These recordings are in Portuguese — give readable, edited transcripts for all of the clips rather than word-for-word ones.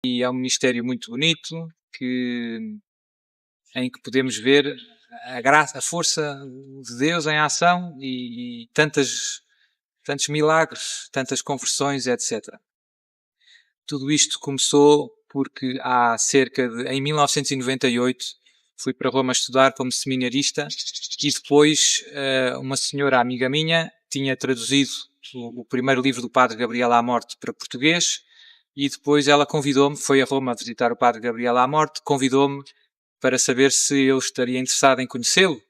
e é um ministério muito bonito em que podemos ver a graça, a força de Deus em ação e tantos milagres, tantas conversões, etc. Tudo isto começou porque em 1998, fui para Roma estudar como seminarista e depois uma senhora amiga minha tinha traduzido o primeiro livro do Padre Gabriel à Morte para português e depois ela convidou-me, foi a Roma visitar o Padre Gabriel à Morte, convidou-me para saber se eu estaria interessado em conhecê-lo.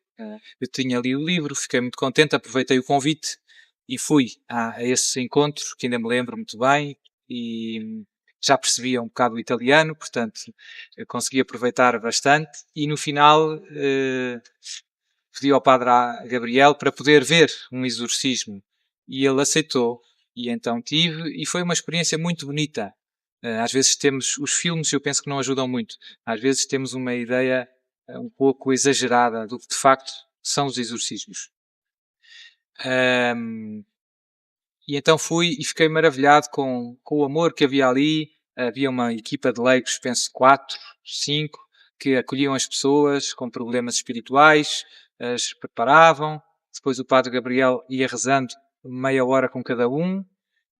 Eu tinha lido o livro, fiquei muito contente, aproveitei o convite e fui a esse encontro, que ainda me lembro muito bem, e já percebia um bocado o italiano, portanto eu consegui aproveitar bastante e no final pedi ao Padre Gabriel para poder ver um exorcismo e ele aceitou e então tive e foi uma experiência muito bonita. Às vezes temos os filmes, eu penso que não ajudam muito, às vezes temos uma ideia um pouco exagerada do que de facto são os exorcismos. E então fui e fiquei maravilhado com o amor que havia ali. Havia uma equipa de leigos, penso 4, 5, que acolhiam as pessoas com problemas espirituais, as preparavam. Depois o Padre Gabriel ia rezando meia hora com cada um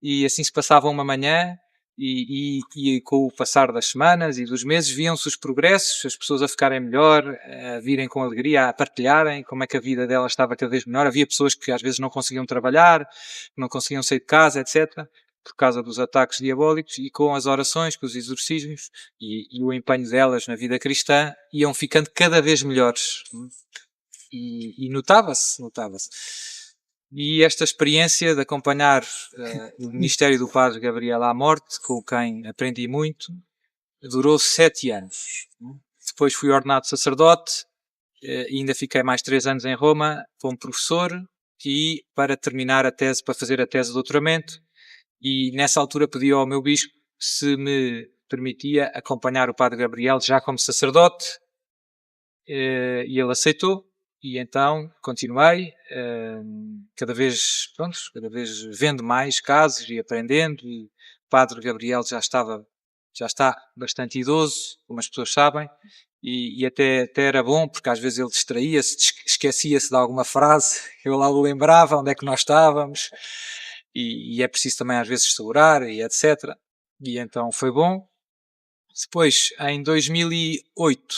e assim se passava uma manhã e com o passar das semanas e dos meses viam-se os progressos, as pessoas a ficarem melhor, a virem com alegria, a partilharem como é que a vida delas estava cada vez melhor. Havia pessoas que às vezes não conseguiam trabalhar, não conseguiam sair de casa, etc., por causa dos ataques diabólicos, e com as orações, com os exorcismos e o empenho delas na vida cristã, iam ficando cada vez melhores. E notava-se. E esta experiência de acompanhar o ministério do Padre Gabriel à Morte, com quem aprendi muito, durou 7 anos. Depois fui ordenado sacerdote, e ainda fiquei mais 3 anos em Roma como professor e para terminar a tese, para fazer a tese de doutoramento. E nessa altura pedi ao meu bispo se me permitia acompanhar o Padre Gabriel já como sacerdote, e ele aceitou. E então continuei, cada vez vendo mais casos e aprendendo. E o Padre Gabriel já está bastante idoso, como as pessoas sabem, e até era bom, porque às vezes ele distraía-se, esquecia-se de alguma frase, eu lá o lembrava onde é que nós estávamos, e é preciso também às vezes segurar, e etc. E então foi bom. Depois, em 2008,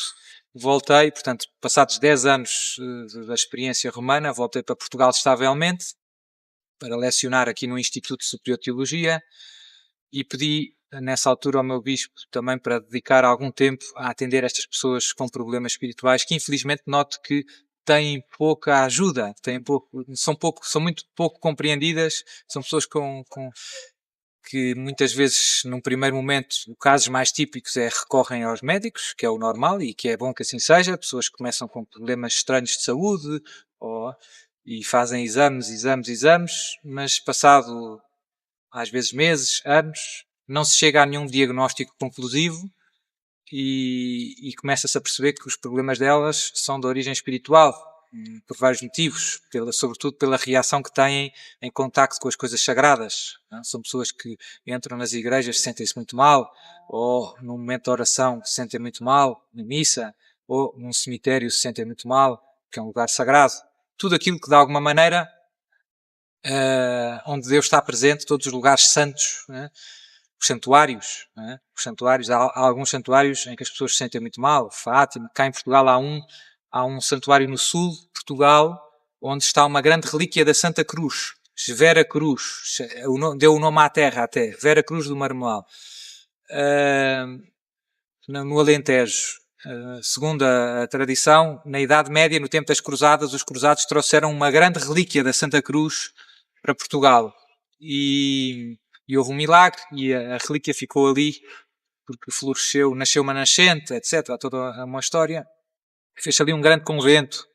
voltei, portanto, passados 10 anos da experiência romana, voltei para Portugal estavelmente, para lecionar aqui no Instituto Superior de Teologia, e pedi, nessa altura, ao meu bispo também para dedicar algum tempo a atender estas pessoas com problemas espirituais, que infelizmente noto que têm pouca ajuda, são muito pouco compreendidas, são pessoas que muitas vezes, num primeiro momento, os casos mais típicos recorrem aos médicos, que é o normal e que é bom que assim seja. Pessoas que começam com problemas estranhos de saúde e fazem exames, mas passado, às vezes, meses, anos, não se chega a nenhum diagnóstico conclusivo e começa-se a perceber que os problemas delas são de origem espiritual, por vários motivos, sobretudo pela reação que têm em contacto com as coisas sagradas. Não? São pessoas que entram nas igrejas sentem-se muito mal, ou num momento de oração se sentem muito mal, na missa, ou num cemitério se sentem muito mal, que é um lugar sagrado. Tudo aquilo que de alguma maneira, onde Deus está presente, todos os lugares santos, os santuários, há alguns santuários em que as pessoas se sentem muito mal. Fátima, cá em Portugal há um santuário no sul de Portugal onde está uma grande relíquia da Santa Cruz, Vera Cruz, deu o nome à terra até, Vera Cruz do Marmoal, no Alentejo. Segundo a tradição, na Idade Média, no tempo das Cruzadas, os cruzados trouxeram uma grande relíquia da Santa Cruz para Portugal e houve um milagre e a relíquia ficou ali porque floresceu, nasceu uma nascente, etc. Há toda uma história. Fez ali um grande convento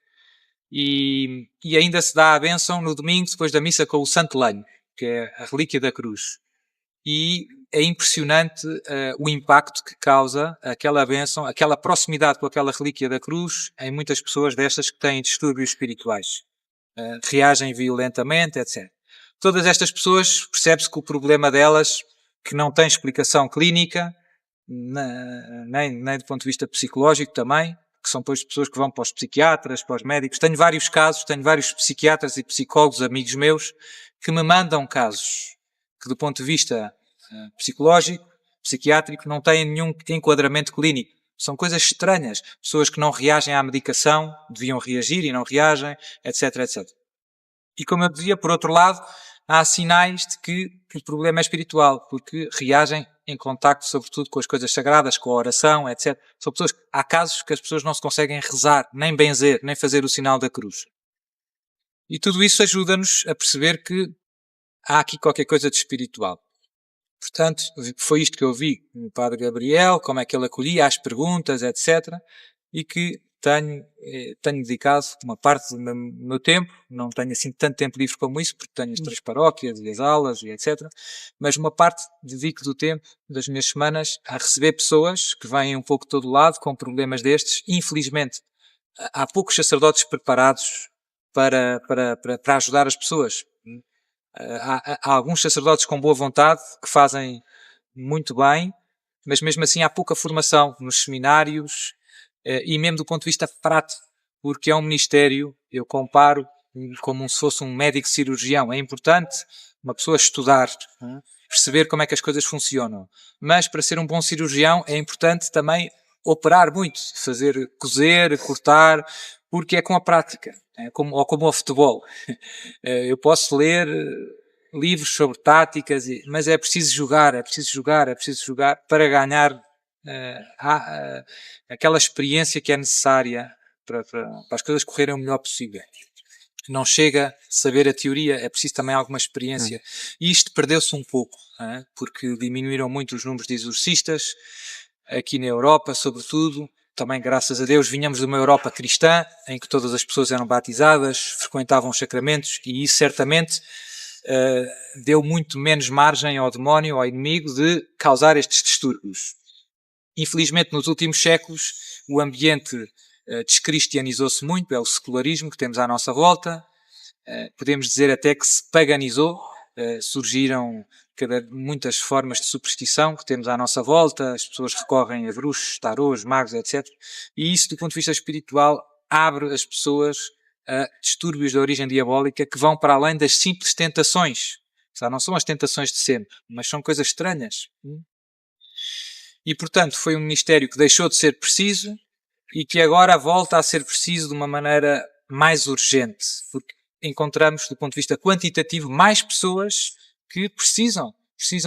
e ainda se dá a bênção no domingo depois da missa com o Santo Lenho, que é a relíquia da cruz. E é impressionante o impacto que causa aquela bênção, aquela proximidade com aquela relíquia da cruz em muitas pessoas destas que têm distúrbios espirituais. Reagem violentamente, etc. Todas estas pessoas, percebe-se que o problema delas, que não tem explicação clínica, nem do ponto de vista psicológico também, que são depois pessoas que vão para os psiquiatras, para os médicos. Tenho vários casos, tenho vários psiquiatras e psicólogos, amigos meus, que me mandam casos que do ponto de vista psicológico, psiquiátrico, não têm nenhum enquadramento clínico. São coisas estranhas. Pessoas que não reagem à medicação, deviam reagir e não reagem, etc, etc. E como eu dizia, por outro lado, há sinais de que o problema é espiritual, porque reagem em contacto, sobretudo, com as coisas sagradas, com a oração, etc. São pessoas, há casos que as pessoas não se conseguem rezar, nem benzer, nem fazer o sinal da cruz. E tudo isso ajuda-nos a perceber que há aqui qualquer coisa de espiritual. Portanto, foi isto que eu vi no Padre Gabriel, como é que ele acolhia as perguntas, etc. E que tenho dedicado uma parte do meu tempo, não tenho assim tanto tempo livre como isso, porque tenho as 3 paróquias e as aulas e etc. Mas uma parte dedico do tempo, das minhas semanas, a receber pessoas que vêm um pouco de todo lado com problemas destes. Infelizmente, há poucos sacerdotes preparados para ajudar as pessoas. Há alguns sacerdotes com boa vontade que fazem muito bem, mas mesmo assim há pouca formação nos seminários e mesmo do ponto de vista prático, porque é um ministério, eu comparo como se fosse um médico cirurgião. É importante uma pessoa estudar, perceber como é que as coisas funcionam, mas para ser um bom cirurgião é importante também operar muito, fazer cozer, cortar, porque é com a prática, como ao futebol. Eu posso ler livros sobre táticas, mas é preciso jogar para ganhar aquela experiência que é necessária para as coisas correrem o melhor possível. Não chega a saber a teoria, é preciso também alguma experiência. E isto perdeu-se um pouco, porque diminuíram muito os números de exorcistas, aqui na Europa, sobretudo. Também, graças a Deus, vinhamos de uma Europa cristã, em que todas as pessoas eram batizadas, frequentavam os sacramentos, e isso certamente deu muito menos margem ao demónio, ao inimigo, de causar estes distúrbios. Infelizmente, nos últimos séculos, o ambiente descristianizou-se muito, é o secularismo que temos à nossa volta, podemos dizer até que se paganizou, surgiram muitas formas de superstição que temos à nossa volta, as pessoas recorrem a bruxos, tarôs, magos, etc. E isso, do ponto de vista espiritual, abre as pessoas a distúrbios de origem diabólica que vão para além das simples tentações. Não são as tentações de sempre, mas são coisas estranhas. E, portanto, foi um ministério que deixou de ser preciso e que agora volta a ser preciso de uma maneira mais urgente, porque encontramos, do ponto de vista quantitativo, mais pessoas que precisam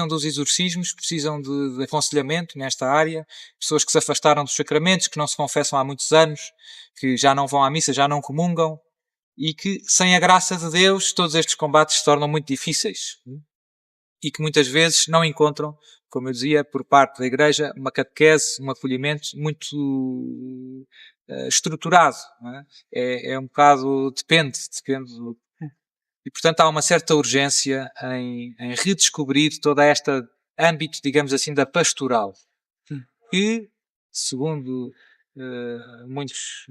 dos exorcismos, precisam de aconselhamento nesta área, pessoas que se afastaram dos sacramentos, que não se confessam há muitos anos, que já não vão à missa, já não comungam, e que, sem a graça de Deus, todos estes combates se tornam muito difíceis. E que muitas vezes não encontram, como eu dizia, por parte da Igreja, uma catequese, um acolhimento muito estruturado. É um bocado, depende. E, portanto, há uma certa urgência em redescobrir todo este âmbito, digamos assim, da pastoral. Que, segundo muitos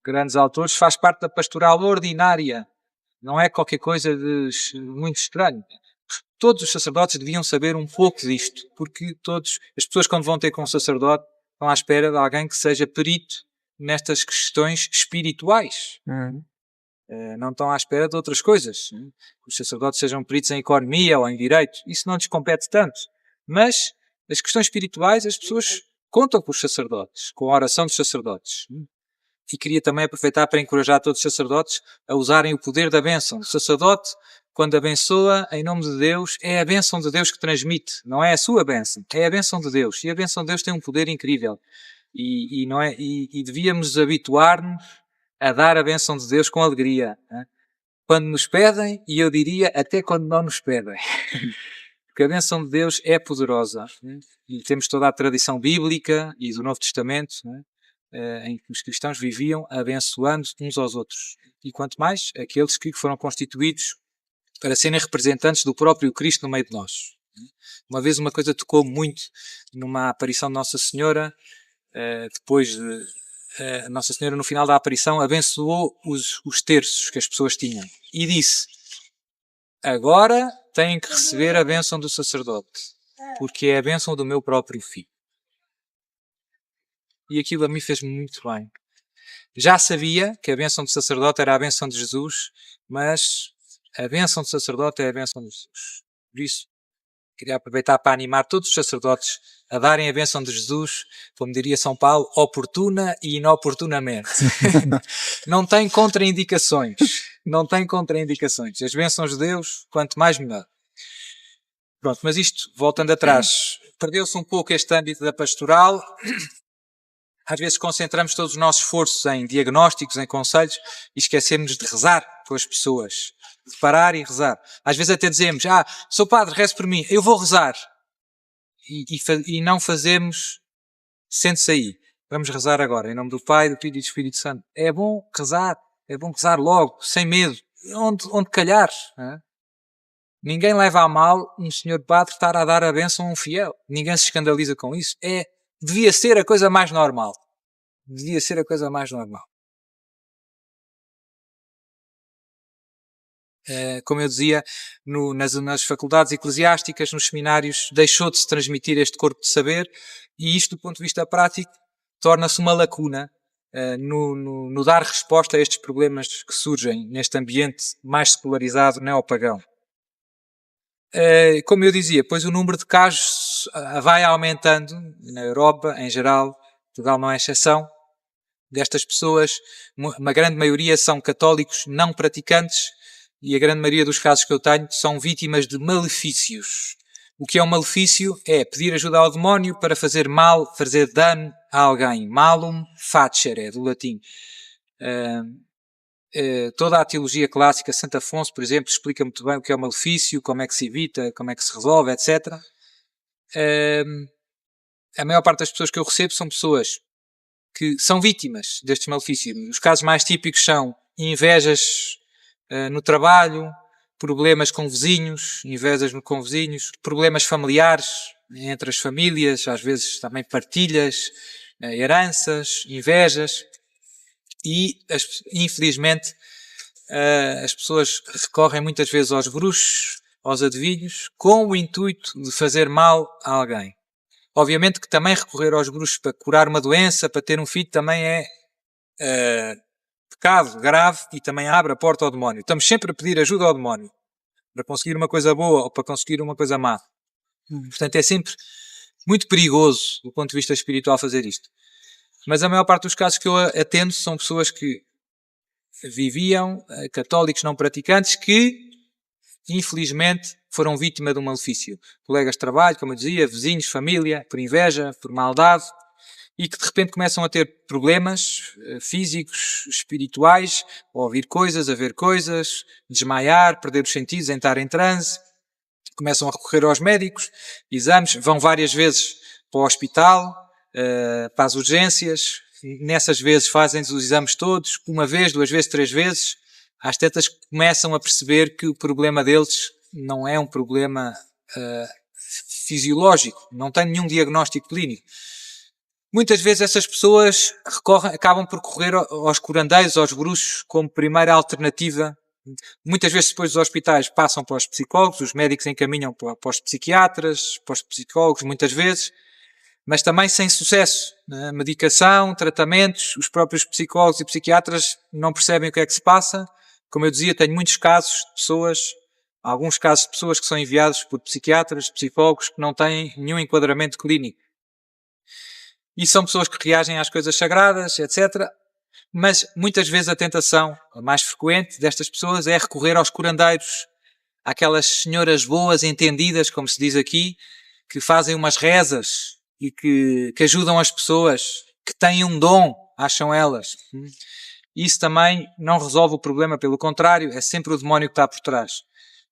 grandes autores, faz parte da pastoral ordinária. Não é qualquer coisa de muito estranho. Todos os sacerdotes deviam saber um pouco disto, porque as pessoas, quando vão ter com um sacerdote, estão à espera de alguém que seja perito nestas questões espirituais. Não estão à espera de outras coisas. Que os sacerdotes sejam peritos em economia ou em direito. Isso não lhes compete tanto. Mas as questões espirituais, as pessoas contam com os sacerdotes, com a oração dos sacerdotes. E queria também aproveitar para encorajar todos os sacerdotes a usarem o poder da bênção. O sacerdote, quando abençoa em nome de Deus, é a bênção de Deus que transmite. Não é a sua bênção, é a bênção de Deus. E a bênção de Deus tem um poder incrível. E devíamos habituar-nos a dar a bênção de Deus com alegria. Quando nos pedem, e eu diria até quando não nos pedem. Porque a bênção de Deus é poderosa. E temos toda a tradição bíblica e do Novo Testamento, em que os cristãos viviam abençoando uns aos outros. E quanto mais aqueles que foram constituídos para serem representantes do próprio Cristo no meio de nós. Uma vez uma coisa tocou muito numa aparição de Nossa Senhora, depois de Nossa Senhora no final da aparição abençoou os terços que as pessoas tinham e disse: agora têm que receber a bênção do sacerdote, porque é a bênção do meu próprio filho. e aquilo a mim fez-me muito bem. Já sabia que a bênção do sacerdote era a bênção de Jesus, mas a bênção do sacerdote é a bênção de Jesus. Por isso, queria aproveitar para animar todos os sacerdotes a darem a bênção de Jesus, como diria São Paulo, oportuna e inoportunamente. Não tem contraindicações. Não tem contraindicações. As bênçãos de Deus, quanto mais melhor. Pronto, mas isto, voltando atrás, perdeu-se um pouco este âmbito da pastoral. Às vezes concentramos todos os nossos esforços em diagnósticos, em conselhos, e esquecemos de rezar pelas pessoas. De parar e rezar. Às vezes até dizemos, sou padre, reze por mim, eu vou rezar. E não fazemos, sente-se aí. Vamos rezar agora, em nome do Pai, do Filho e do Espírito Santo. É bom rezar logo, sem medo, onde calhar. Não é? Ninguém leva a mal um senhor padre estar a dar a bênção a um fiel. Ninguém se escandaliza com isso. Devia ser a coisa mais normal. Devia ser a coisa mais normal. Como eu dizia, nas faculdades eclesiásticas, nos seminários, deixou de se transmitir este corpo de saber e isto, do ponto de vista prático, torna-se uma lacuna no dar resposta a estes problemas que surgem neste ambiente mais secularizado, neopagão. Como eu dizia, pois o número de casos vai aumentando na Europa, em geral, Portugal não é exceção, destas pessoas, uma grande maioria são católicos não praticantes e a grande maioria dos casos que eu tenho são vítimas de malefícios. O que é um malefício? É pedir ajuda ao demónio para fazer mal, fazer dano a alguém. Malum facere, do latim. Toda a teologia clássica, Santo Afonso, por exemplo, explica muito bem o que é o malefício, como é que se evita, como é que se resolve, etc. A maior parte das pessoas que eu recebo são pessoas que são vítimas destes malefícios. Os casos mais típicos são invejas no trabalho, problemas com vizinhos, invejas com vizinhos, problemas familiares entre as famílias, às vezes também partilhas, heranças, invejas. E, infelizmente, as pessoas recorrem muitas vezes aos bruxos, aos adivinhos, com o intuito de fazer mal a alguém. Obviamente que também recorrer aos bruxos para curar uma doença, para ter um filho, também é pecado grave e também abre a porta ao demónio. Estamos sempre a pedir ajuda ao demónio para conseguir uma coisa boa ou para conseguir uma coisa má. Portanto, é sempre muito perigoso do ponto de vista espiritual fazer isto. Mas a maior parte dos casos que eu atendo são pessoas que viviam, católicos não praticantes, que infelizmente foram vítima de um malefício. Colegas de trabalho, como eu dizia, vizinhos, família, por inveja, por maldade, e que de repente começam a ter problemas físicos, espirituais, a ouvir coisas, a ver coisas, desmaiar, perder os sentidos, entrar em transe, começam a recorrer aos médicos, exames, vão várias vezes para o hospital, para as urgências, nessas vezes fazem os exames todos, uma vez, duas vezes, três vezes, às tantas começam a perceber que o problema deles não é um problema fisiológico, não tem nenhum diagnóstico clínico. Muitas vezes essas pessoas acabam por recorrer aos curandeiros, aos bruxos, como primeira alternativa. Muitas vezes depois dos hospitais passam para os psicólogos, os médicos encaminham para os psiquiatras, para os psicólogos muitas vezes, mas também sem sucesso. Né? Medicação, tratamentos, os próprios psicólogos e psiquiatras não percebem o que é que se passa. Como eu dizia, tenho muitos casos de pessoas, alguns casos de pessoas que são enviados por psiquiatras, psicólogos, que não têm nenhum enquadramento clínico. E são pessoas que reagem às coisas sagradas, etc. Mas muitas vezes a tentação, a mais frequente destas pessoas, é recorrer aos curandeiros, àquelas senhoras boas, entendidas, como se diz aqui, que fazem umas rezas e que ajudam as pessoas, que têm um dom, acham elas. Isso também não resolve o problema, pelo contrário, é sempre o demónio que está por trás.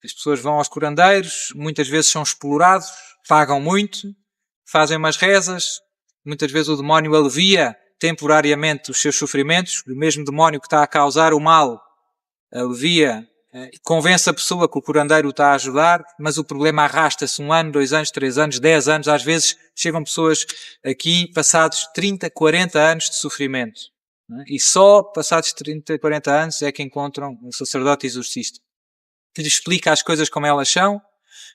As pessoas vão aos curandeiros, muitas vezes são explorados, pagam muito, fazem umas rezas, muitas vezes o demónio alivia temporariamente os seus sofrimentos, o mesmo demónio que está a causar o mal alivia, convence a pessoa que o curandeiro o está a ajudar, mas o problema arrasta-se 1 ano, 2 anos, 3 anos, 10 anos, às vezes chegam pessoas aqui passados 30, 40 anos de sofrimento. E só passados 30, 40 anos é que encontram um sacerdote exorcista que lhes explica as coisas como elas são,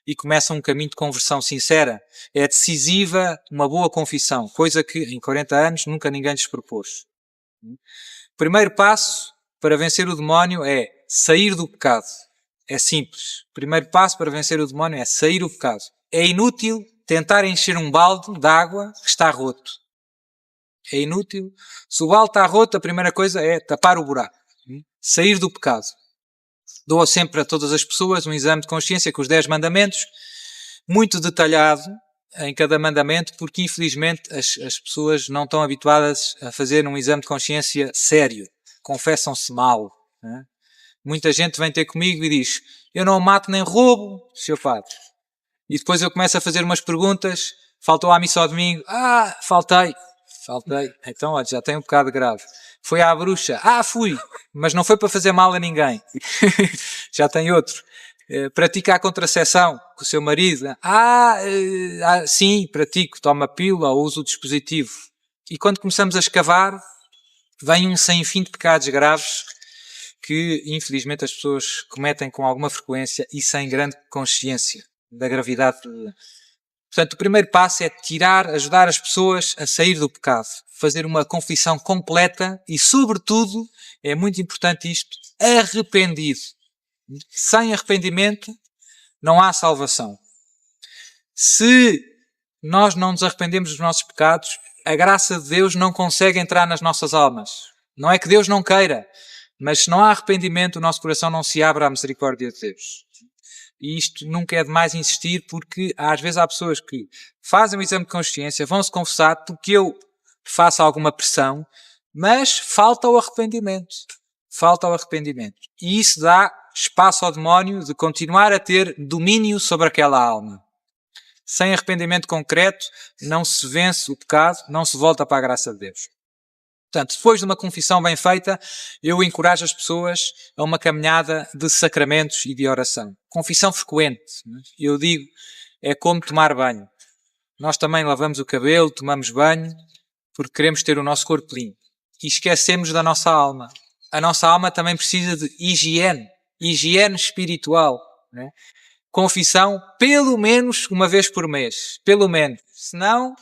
e começam um caminho de conversão sincera. É decisiva uma boa confissão, coisa que em 40 anos nunca ninguém lhes propôs. O primeiro passo para vencer o demónio é sair do pecado. É simples. O primeiro passo para vencer o demónio é sair do pecado. É inútil tentar encher um balde de água que está roto. É inútil. Se o balde está roto, a primeira coisa é tapar o buraco. Sair do pecado. Dou sempre a todas as pessoas um exame de consciência com os 10 mandamentos, muito detalhado em cada mandamento, porque infelizmente as pessoas não estão habituadas a fazer um exame de consciência sério. Confessam-se mal. Né? Muita gente vem ter comigo e diz: eu não mato nem roubo, Sr. Padre. E depois eu começo a fazer umas perguntas. Faltou à missa ao domingo? Faltei. Então, olha, já tem um bocado grave. Foi à bruxa? Fui. Mas não foi para fazer mal a ninguém. Já tem outro. Pratica a contracepção com o seu marido? Sim, pratico. Toma pílula ou uso o dispositivo. E quando começamos a escavar, vem um sem fim de pecados graves que, infelizmente, as pessoas cometem com alguma frequência e sem grande consciência da gravidade. Portanto, o primeiro passo é ajudar as pessoas a sair do pecado, fazer uma confissão completa e, sobretudo, é muito importante isto, arrependido. Sem arrependimento não há salvação. Se nós não nos arrependemos dos nossos pecados, a graça de Deus não consegue entrar nas nossas almas. Não é que Deus não queira, mas se não há arrependimento, o nosso coração não se abre à misericórdia de Deus. E isto nunca é demais insistir, porque às vezes há pessoas que fazem o exame de consciência, vão-se confessar porque eu faço alguma pressão, mas falta o arrependimento. E isso dá espaço ao demónio de continuar a ter domínio sobre aquela alma. Sem arrependimento concreto, não se vence o pecado, não se volta para a graça de Deus. Portanto, depois de uma confissão bem feita, eu encorajo as pessoas a uma caminhada de sacramentos e de oração. Confissão frequente. Eu digo, é como tomar banho. Nós também lavamos o cabelo, tomamos banho, porque queremos ter o nosso corpo limpo. E esquecemos da nossa alma. A nossa alma também precisa de higiene espiritual. Né? Confissão, pelo menos uma vez por mês. Pelo menos. Senão,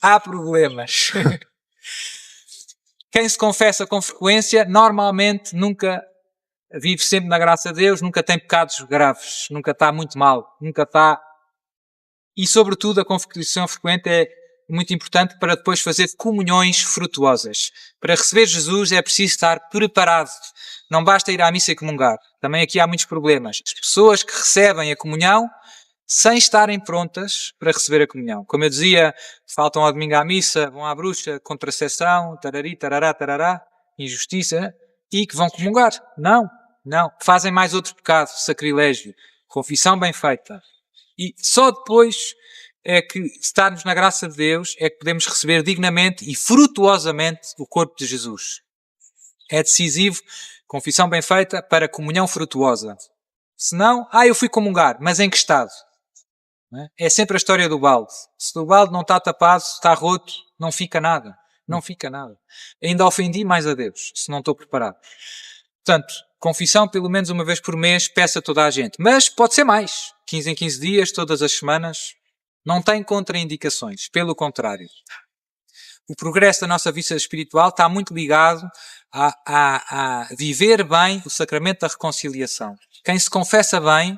há problemas. Quem se confessa com frequência, normalmente nunca vive sempre na graça de Deus, nunca tem pecados graves, nunca está muito mal, E, sobretudo, a confissão frequente é muito importante para depois fazer comunhões frutuosas. Para receber Jesus é preciso estar preparado. Não basta ir à missa e comungar. Também aqui há muitos problemas. As pessoas que recebem a comunhão sem estarem prontas para receber a comunhão. Como eu dizia, faltam ao domingo à missa, vão à bruxa, contracepção, tarari, tarará, tarará, injustiça, e que vão comungar. Não. Fazem mais outro pecado, sacrilégio, confissão bem feita. E só depois é que, se estarmos na graça de Deus, é que podemos receber dignamente e frutuosamente o corpo de Jesus. É decisivo, confissão bem feita, para comunhão frutuosa. Senão, eu fui comungar, mas em que estado? É sempre a história do balde. Se o balde não está tapado, se está roto, não fica nada. Ainda ofendi mais a Deus, se não estou preparado. Portanto, confissão pelo menos uma vez por mês, peça a toda a gente. Mas pode ser mais. 15 em 15 dias, todas as semanas. Não tem contraindicações. Pelo contrário. O progresso da nossa vida espiritual está muito ligado a viver bem o sacramento da reconciliação. Quem se confessa bem,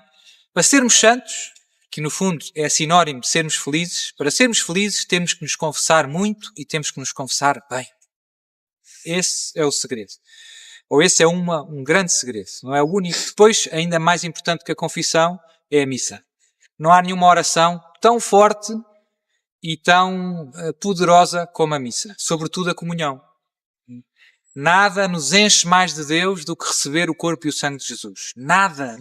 para sermos santos, que no fundo é sinónimo de sermos felizes, para sermos felizes temos que nos confessar muito e temos que nos confessar bem. Esse é o segredo. Ou esse é um grande segredo. Não é o único. Depois, ainda mais importante que a confissão, é a missa. Não há nenhuma oração tão forte e tão poderosa como a missa. Sobretudo a comunhão. Nada nos enche mais de Deus do que receber o corpo e o sangue de Jesus. Nada.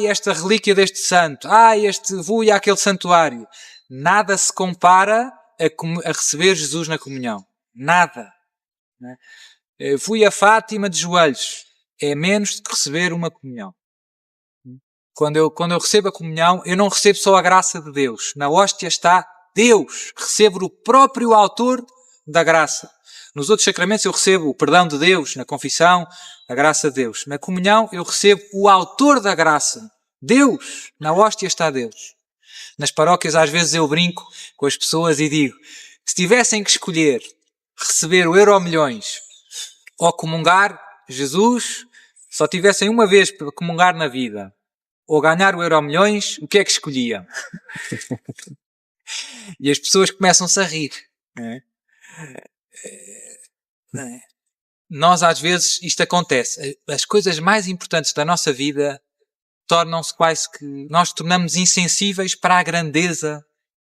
Esta relíquia deste santo. Vou àquele santuário. Nada se compara a receber Jesus na comunhão. Nada. Fui a Fátima de joelhos. É menos do que receber uma comunhão. Quando eu recebo a comunhão, eu não recebo só a graça de Deus. Na hóstia está Deus. Recebo o próprio autor da graça. Nos outros sacramentos eu recebo o perdão de Deus, na confissão, a graça de Deus. Na comunhão eu recebo o autor da graça, Deus. Na hóstia está Deus. Nas paróquias às vezes eu brinco com as pessoas e digo, se tivessem que escolher receber o Euromilhões ou comungar Jesus, só tivessem uma vez para comungar na vida, ou ganhar o Euromilhões, o que é que escolhiam? E as pessoas começam-se a rir. Nós às vezes isto acontece. As coisas mais importantes da nossa vida tornam-se quase que... Nós tornamos insensíveis para a grandeza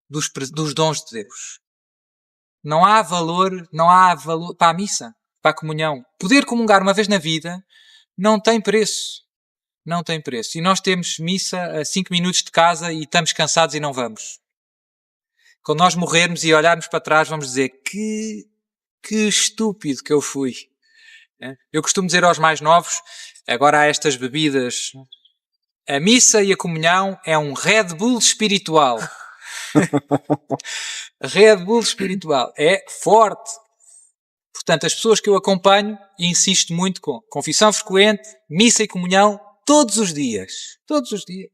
dos dons de Deus. Não há valor para a missa, para a comunhão. Poder comungar uma vez na vida não tem preço. Não tem preço. E nós temos missa a 5 minutos de casa e estamos cansados e não vamos. Quando nós morrermos e olharmos para trás, vamos dizer que estúpido que eu fui. Eu costumo dizer aos mais novos, agora há estas bebidas, a missa e a comunhão é um Red Bull espiritual. Red Bull espiritual. É forte. Portanto, as pessoas que eu acompanho, e insisto muito com confissão frequente, missa e comunhão, todos os dias. Todos os dias.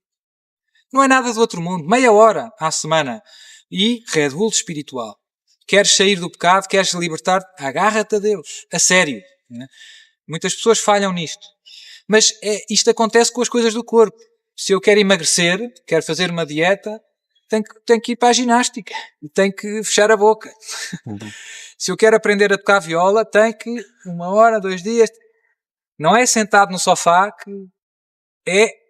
Não é nada do outro mundo. Meia hora à semana. E Red Bull espiritual. Queres sair do pecado, queres libertar, agarra-te a Deus. A sério. Muitas pessoas falham nisto. Mas isto acontece com as coisas do corpo. Se eu quero emagrecer, quero fazer uma dieta, tenho que ir para a ginástica. Tenho que fechar a boca. Se eu quero aprender a tocar viola, tenho que 1 hora, 2 dias. Não é sentado no sofá que é...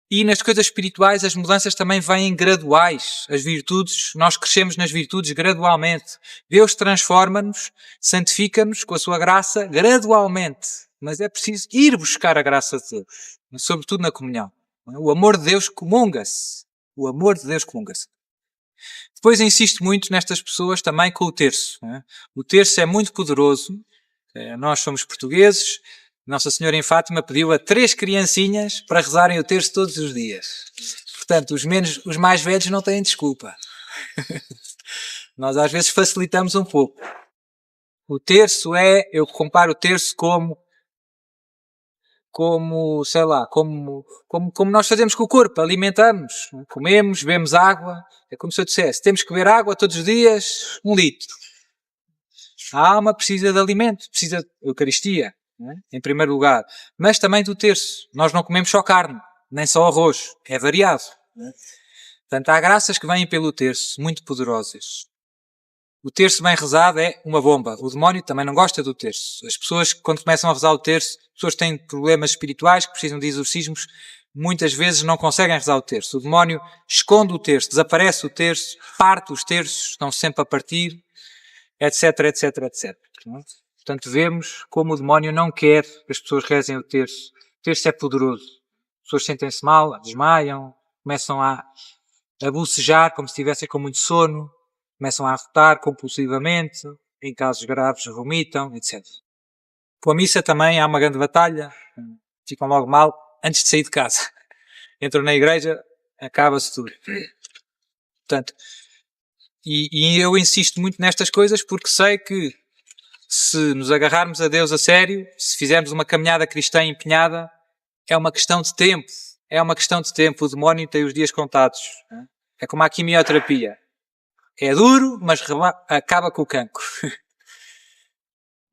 E nas coisas espirituais as mudanças também vêm graduais. As virtudes, nós crescemos nas virtudes gradualmente. Deus transforma-nos, santifica-nos com a sua graça gradualmente. Mas é preciso ir buscar a graça de Deus. Sobretudo na comunhão. O amor de Deus comunga-se. O amor de Deus comunga-se. Depois insisto muito nestas pessoas também com o terço. O terço é muito poderoso. Nós somos portugueses. Nossa Senhora em Fátima pediu a 3 criancinhas para rezarem o terço todos os dias. Portanto, os mais velhos não têm desculpa. Nós às vezes facilitamos um pouco. O terço eu comparo o terço como nós fazemos com o corpo, alimentamos, comemos, bebemos água. É como se eu dissesse, temos que beber água todos os dias, 1 litro. A alma precisa de alimento, precisa de Eucaristia. Em primeiro lugar, mas também do terço. Nós não comemos só carne, nem só arroz, é variado. Portanto, há graças que vêm pelo terço, muito poderosas. O terço bem rezado é uma bomba. O demónio também não gosta do terço. As pessoas, quando começam a rezar o terço, pessoas que têm problemas espirituais, que precisam de exorcismos, muitas vezes não conseguem rezar o terço. O demónio esconde o terço, desaparece o terço, parte os terços, estão sempre a partir, etc, etc, etc. Portanto, vemos como o demónio não quer que as pessoas rezem o terço. O terço é poderoso. As pessoas sentem-se mal, desmaiam, começam a bocejar como se estivessem com muito sono, começam a arrotar compulsivamente, em casos graves vomitam, etc. Com a missa também há uma grande batalha, ficam logo mal antes de sair de casa. Entram na igreja, acaba-se tudo. Portanto, e eu insisto muito nestas coisas porque sei que se nos agarrarmos a Deus a sério, se fizermos uma caminhada cristã empenhada, é uma questão de tempo. É uma questão de tempo. O demónio tem os dias contados. É como a quimioterapia. É duro, mas acaba com o cancro.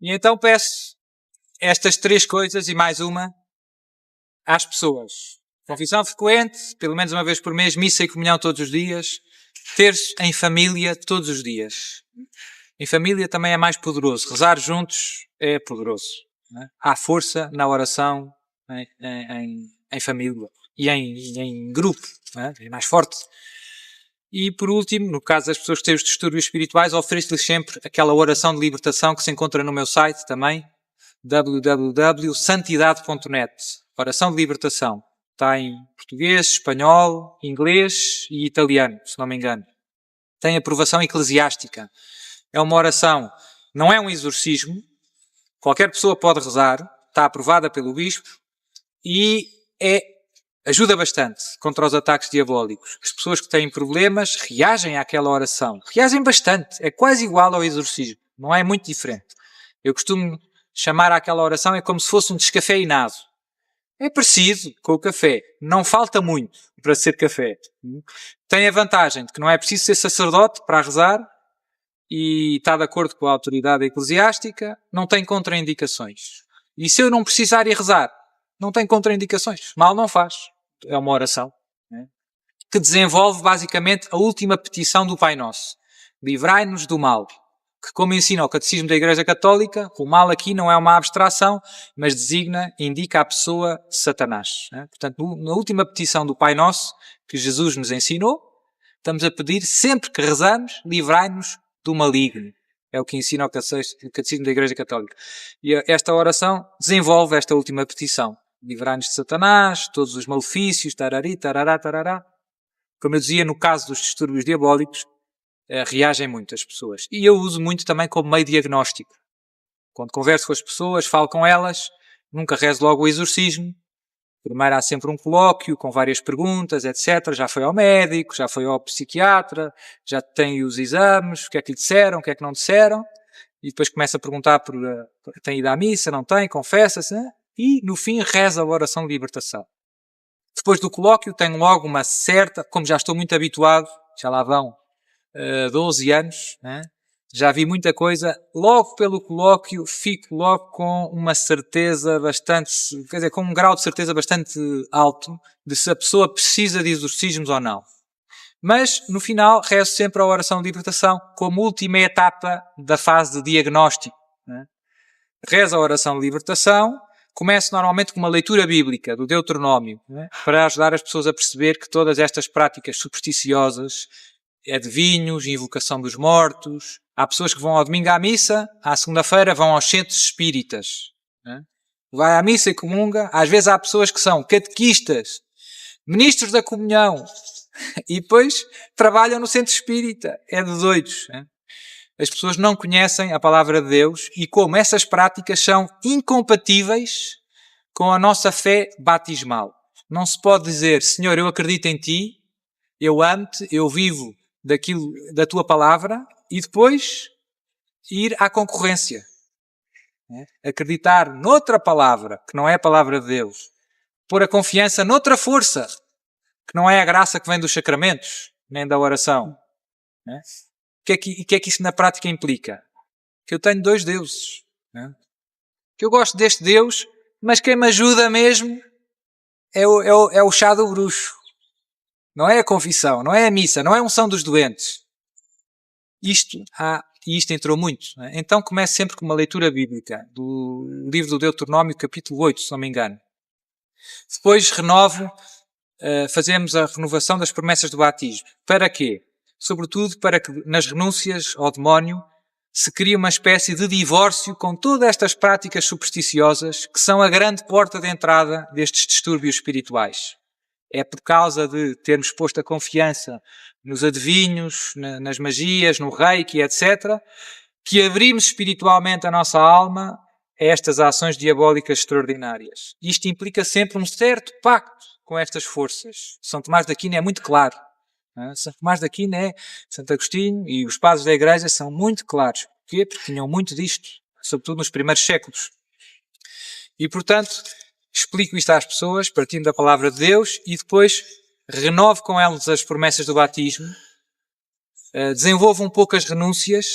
E então peço estas 3 coisas e mais uma às pessoas. Confissão frequente, pelo menos uma vez por mês, missa e comunhão todos os dias, terço em família todos os dias. Em família também é mais poderoso. Rezar juntos é poderoso. Há força na oração em família e em grupo. É mais forte. E por último, no caso das pessoas que têm os distúrbios espirituais, ofereço-lhes sempre aquela oração de libertação que se encontra no meu site também, www.santidade.net. Oração de libertação. Está em português, espanhol, inglês e italiano, se não me engano. Tem aprovação eclesiástica. É uma oração, não é um exorcismo, qualquer pessoa pode rezar, está aprovada pelo bispo e ajuda bastante contra os ataques diabólicos. As pessoas que têm problemas reagem àquela oração, reagem bastante, é quase igual ao exorcismo. Não é muito diferente. Eu costumo chamar aquela oração é como se fosse um descafeinado. É parecido com o café. Não falta muito para ser café. Tem a vantagem de que não é preciso ser sacerdote para rezar e está de acordo com a autoridade eclesiástica. Não tem contraindicações. E se eu não precisar ir rezar, não tem contraindicações. Mal não faz. É uma oração, né, que desenvolve basicamente a última petição do Pai Nosso. Livrai-nos do mal. Que, como ensina o Catecismo da Igreja Católica, o mal aqui não é uma abstração, mas indica a pessoa Satanás. Né? Portanto, na última petição do Pai Nosso, que Jesus nos ensinou, estamos a pedir, sempre que rezamos, livrai-nos do maligno. É o que ensina o Catecismo da Igreja Católica. E esta oração desenvolve esta última petição. Livrai-nos de Satanás, todos os malefícios, tarari, tarará, tarará. Como eu dizia, no caso dos distúrbios diabólicos, reagem muito as pessoas. E eu uso muito também como meio diagnóstico. Quando converso com as pessoas, falo com elas, nunca rezo logo o exorcismo. Primeiro há sempre um colóquio com várias perguntas, etc. Já foi ao médico, já foi ao psiquiatra, já tem os exames, o que é que lhe disseram, o que é que não disseram. E depois começa a perguntar tem ido à missa, não tem, confessa-se. Né? E no fim reza a oração de libertação. Depois do colóquio tenho logo uma certa, como já estou muito habituado, já lá vão 12 anos, né? Já vi muita coisa, logo pelo colóquio fico logo com uma certeza bastante, quer dizer, com um grau de certeza bastante alto de se a pessoa precisa de exorcismos ou não. Mas, no final, rezo sempre a oração de libertação como última etapa da fase de diagnóstico. Né? Rezo a oração de libertação, começo normalmente com uma leitura bíblica do Deuteronômio, né? Para ajudar as pessoas a perceber que todas estas práticas supersticiosas, adivinhos, invocação dos mortos. Há pessoas que vão ao domingo à missa, à segunda-feira vão aos centros espíritas. Né? Vai à missa e comunga. Às vezes há pessoas que são catequistas, ministros da comunhão e depois trabalham no centro espírita. É de doidos. Né? As pessoas não conhecem a palavra de Deus e como essas práticas são incompatíveis com a nossa fé batismal. Não se pode dizer, Senhor, eu acredito em Ti, eu amo-te, eu vivo da tua palavra e depois ir à concorrência. Né? Acreditar noutra palavra, que não é a palavra de Deus. Pôr a confiança noutra força, que não é a graça que vem dos sacramentos, nem da oração. Né? O que é que isso na prática implica? Que eu tenho dois deuses. Né? Que eu gosto deste Deus, mas quem me ajuda mesmo é o chá do bruxo. Não é a confissão, não é a missa, não é a unção dos doentes. Isto entrou muito. Né? Então começo sempre com uma leitura bíblica do livro do Deuteronômio, capítulo 8, se não me engano. Depois fazemos a renovação das promessas do batismo. Para quê? Sobretudo para que nas renúncias ao demónio se crie uma espécie de divórcio com todas estas práticas supersticiosas que são a grande porta de entrada destes distúrbios espirituais. É por causa de termos posto a confiança nos adivinhos, nas magias, no reiki, etc., que abrimos espiritualmente a nossa alma a estas ações diabólicas extraordinárias. Isto implica sempre um certo pacto com estas forças. São Tomás de Aquino é muito claro. São Tomás de Aquino Santo Agostinho e os padres da Igreja são muito claros. Porquê? Porque tinham muito disto, sobretudo nos primeiros séculos. E, portanto, explico isto às pessoas, partindo da palavra de Deus, e depois renovo com elas as promessas do batismo, desenvolvo um pouco as renúncias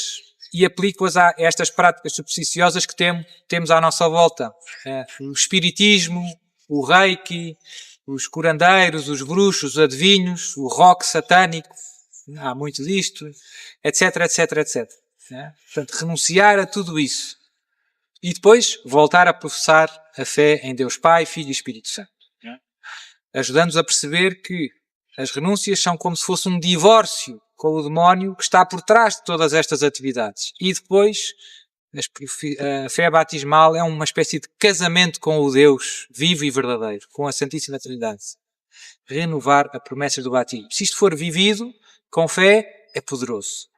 e aplico-as a estas práticas supersticiosas que temos à nossa volta. O espiritismo, o reiki, os curandeiros, os bruxos, os adivinhos, o rock satânico, há muito disto, etc, etc, etc. Portanto, renunciar a tudo isso. E depois voltar a professar a fé em Deus Pai, Filho e Espírito Santo. Ajudando-nos a perceber que as renúncias são como se fosse um divórcio com o demónio que está por trás de todas estas atividades. E depois, a fé batismal é uma espécie de casamento com o Deus vivo e verdadeiro, com a Santíssima Trindade. Renovar a promessa do batismo. Se isto for vivido com fé, é poderoso.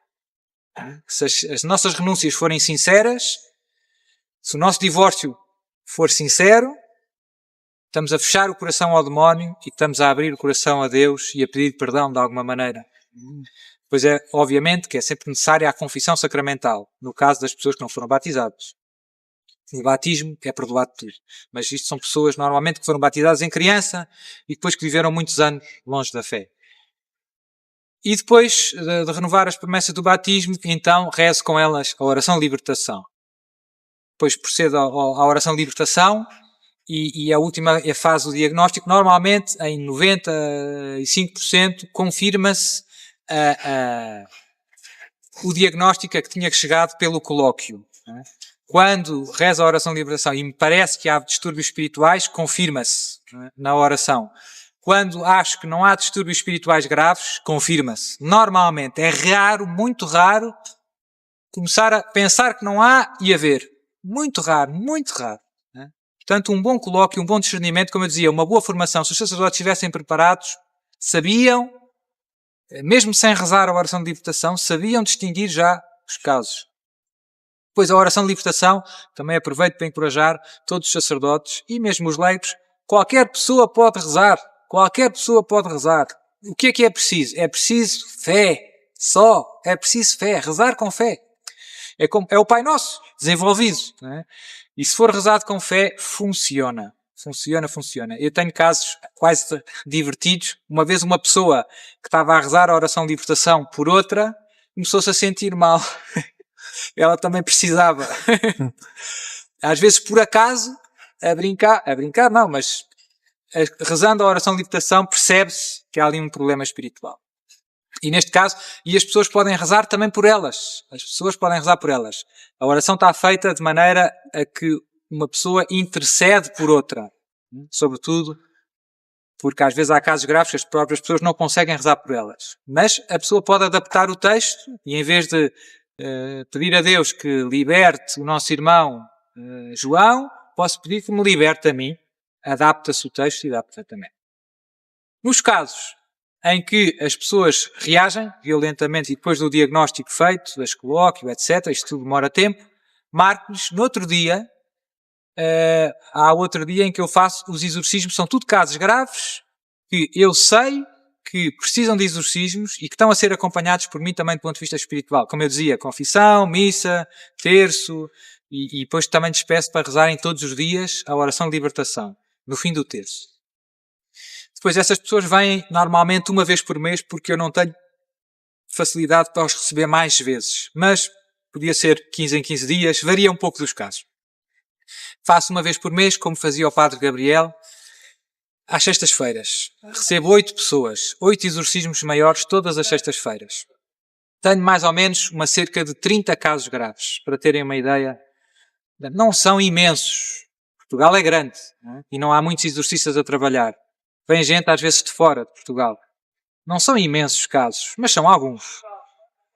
Se as nossas renúncias forem sinceras, se o nosso divórcio for sincero, estamos a fechar o coração ao demónio e estamos a abrir o coração a Deus e a pedir perdão de alguma maneira. Pois é, obviamente, que é sempre necessária a confissão sacramental, no caso das pessoas que não foram batizadas. O batismo é perdoado tudo. Mas isto são pessoas, normalmente, que foram batizadas em criança e depois que viveram muitos anos longe da fé. E depois de renovar as promessas do batismo, então rezo com elas a oração de libertação. Depois procedo à oração de libertação e a última é a fase do diagnóstico. Normalmente, em 95%, confirma-se o diagnóstico a que tinha chegado pelo colóquio. Quando rezo a oração de libertação e me parece que há distúrbios espirituais, confirma-se na oração. Quando acho que não há distúrbios espirituais graves, confirma-se. Normalmente, é raro, muito raro, começar a pensar que não há e haver. Muito raro, muito raro. Portanto, um bom colóquio, um bom discernimento, como eu dizia, uma boa formação. Se os sacerdotes estivessem preparados, sabiam, mesmo sem rezar a oração de libertação, sabiam distinguir já os casos. Depois a oração de libertação, também aproveito para encorajar todos os sacerdotes e mesmo os leigos. Qualquer pessoa pode rezar. Qualquer pessoa pode rezar. O que é preciso? É preciso fé. Só. É preciso fé. Rezar com fé. É o Pai Nosso, desenvolvido. Não é? E se for rezado com fé, funciona. Funciona. Eu tenho casos quase divertidos. Uma vez uma pessoa que estava a rezar a oração de libertação por outra, começou-se a sentir mal. Ela também precisava. Às vezes, por acaso, a brincar não, mas rezando a oração de libertação, percebe-se que há ali um problema espiritual. E neste caso, e as pessoas podem rezar também por elas. As pessoas podem rezar por elas. A oração está feita de maneira a que uma pessoa intercede por outra. Sobretudo, porque às vezes há casos graves que as próprias pessoas não conseguem rezar por elas. Mas a pessoa pode adaptar o texto e em vez de pedir a Deus que liberte o nosso irmão João, posso pedir que me liberte a mim. Adapta-se o texto e adapta também. Nos casos em que as pessoas reagem violentamente e depois do diagnóstico feito, das colóquio, etc., isto tudo demora tempo, marco-lhes no outro dia, há outro dia em que eu faço os exorcismos, são tudo casos graves, que eu sei que precisam de exorcismos e que estão a ser acompanhados por mim também do ponto de vista espiritual. Como eu dizia, confissão, missa, terço, e depois também despeço para rezarem todos os dias a oração de libertação, no fim do terço. Depois essas pessoas vêm normalmente uma vez por mês porque eu não tenho facilidade para os receber mais vezes. Mas podia ser 15 em 15 dias, varia um pouco dos casos. Faço uma vez por mês, como fazia o Padre Gabriel, às sextas-feiras. Recebo 8 pessoas, 8 exorcismos maiores todas as sextas-feiras. Tenho mais ou menos cerca de 30 casos graves, para terem uma ideia. Não são imensos. Portugal é grande, não é? E não há muitos exorcistas a trabalhar. Vem gente às vezes de fora de Portugal. Não são imensos casos, mas são alguns.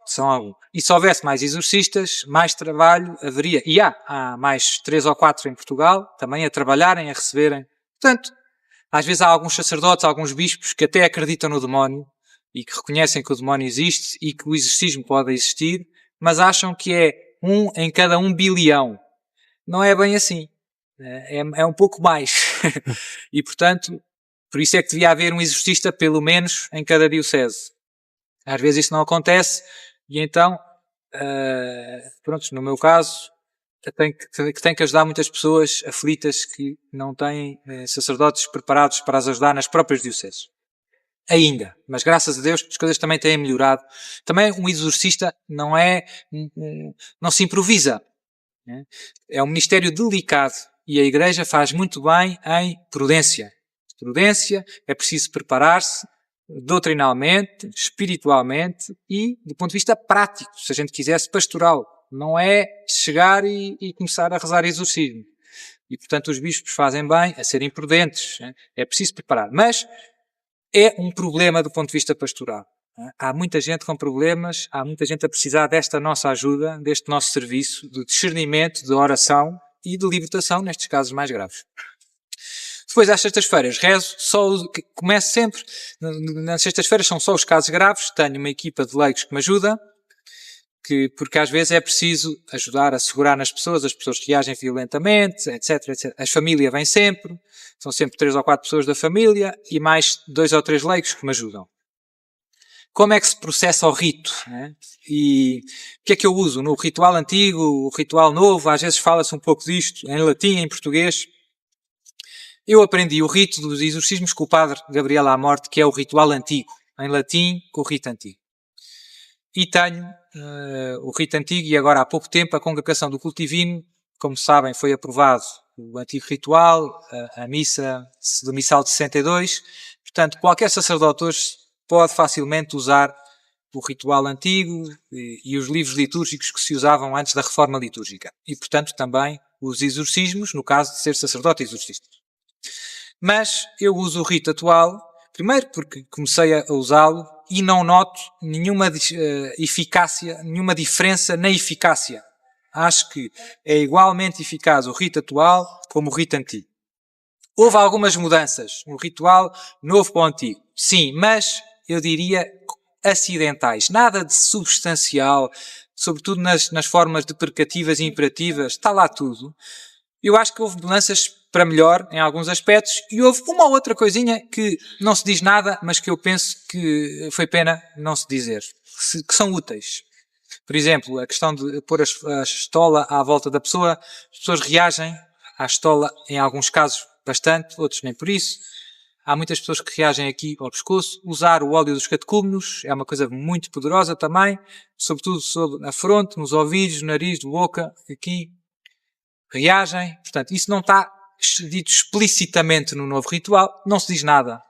São alguns. E se houvesse mais exorcistas, mais trabalho haveria. E há mais 3 ou 4 em Portugal, também a trabalharem, a receberem. Portanto, às vezes há alguns sacerdotes, alguns bispos que até acreditam no demónio e que reconhecem que o demónio existe e que o exorcismo pode existir, mas acham que é 1 em cada 1 bilhão. Não é bem assim. É um pouco mais. E, portanto, por isso é que devia haver um exorcista, pelo menos, em cada diocese. Às vezes isso não acontece e então, pronto, no meu caso, tenho que ajudar muitas pessoas aflitas que não têm sacerdotes preparados para as ajudar nas próprias dioceses. Ainda. Mas graças a Deus as coisas também têm melhorado. Também um exorcista não se improvisa. É um ministério delicado e a Igreja faz muito bem em prudência. Prudência, é preciso preparar-se doutrinalmente, espiritualmente e do ponto de vista prático, se a gente quisesse pastoral. Não é chegar e começar a rezar exorcismo. E, portanto, os bispos fazem bem a serem prudentes. É preciso preparar. Mas é um problema do ponto de vista pastoral. Há muita gente com problemas, há muita gente a precisar desta nossa ajuda, deste nosso serviço de discernimento, de oração e de libertação nestes casos mais graves. Depois, às sextas-feiras, rezo, começo sempre, nas sextas-feiras são só os casos graves, tenho uma equipa de leigos que me ajuda, porque às vezes é preciso ajudar a segurar nas pessoas, as pessoas que reagem violentamente, etc, etc. A família vem sempre, são sempre 3 ou 4 pessoas da família e mais 2 ou 3 leigos que me ajudam. como é que se processa o rito, né? E o que é que eu uso? No ritual antigo, o ritual novo, às vezes fala-se um pouco disto, em latim, em português. Eu aprendi o rito dos exorcismos com o padre Gabriel à Morte, que é o ritual antigo, em latim, com o rito antigo. E tenho o rito antigo e agora há pouco tempo a Congregação do Culto Divino, como sabem, foi aprovado o antigo ritual, a missa do Missal de 62. Portanto, qualquer sacerdote hoje pode facilmente usar o ritual antigo e os livros litúrgicos que se usavam antes da reforma litúrgica. E, portanto, também os exorcismos, no caso de ser sacerdote exorcista. Mas eu uso o rito atual, primeiro porque comecei a usá-lo e não noto nenhuma eficácia, nenhuma diferença na eficácia. Acho que é igualmente eficaz o rito atual como o rito antigo. Houve algumas mudanças no ritual novo para o antigo. Sim, mas eu diria acidentais. Nada de substancial, sobretudo nas formas deprecativas e imperativas. Está lá tudo. Eu acho que houve mudanças para melhor em alguns aspectos e houve uma ou outra coisinha que não se diz nada, mas que eu penso que foi pena não se dizer, que são úteis. Por exemplo, a questão de pôr a estola à volta da pessoa. As pessoas reagem à estola, em alguns casos, bastante, outros nem por isso. Há muitas pessoas que reagem aqui ao pescoço. Usar o óleo dos catecúmenos é uma coisa muito poderosa também, sobretudo sobre a fronte, nos ouvidos, no nariz, na boca, aqui. Reagem. Portanto, isso não está dito explicitamente no novo ritual, não se diz nada.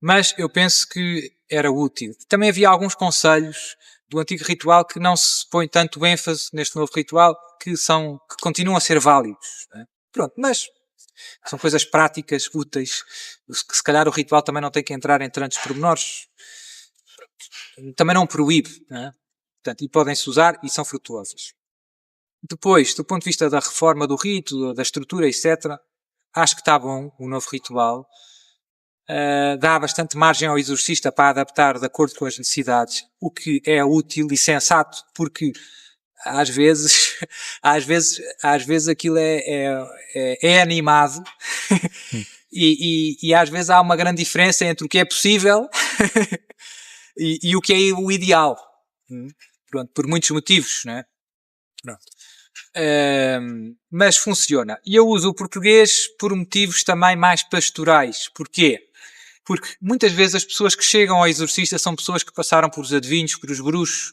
Mas eu penso que era útil. Também havia alguns conselhos do antigo ritual que não se põe tanto ênfase neste novo ritual, que continuam a ser válidos. Né? Pronto, mas são coisas práticas, úteis, que se calhar o ritual também não tem que entrar em tantos pormenores. Também não proíbe, né? Portanto, e podem-se usar e são frutuosas. Depois, do ponto de vista da reforma do rito, da estrutura, etc., acho que está bom o novo ritual. Dá bastante margem ao exorcista para adaptar de acordo com as necessidades, o que é útil e sensato, porque às vezes aquilo é animado e às vezes há uma grande diferença entre o que é possível e o que é o ideal. Pronto, por muitos motivos, não é? Pronto. Mas funciona. E eu uso o português por motivos também mais pastorais. Porquê? Porque muitas vezes as pessoas que chegam ao exorcista são pessoas que passaram por os adivinhos, por os bruxos,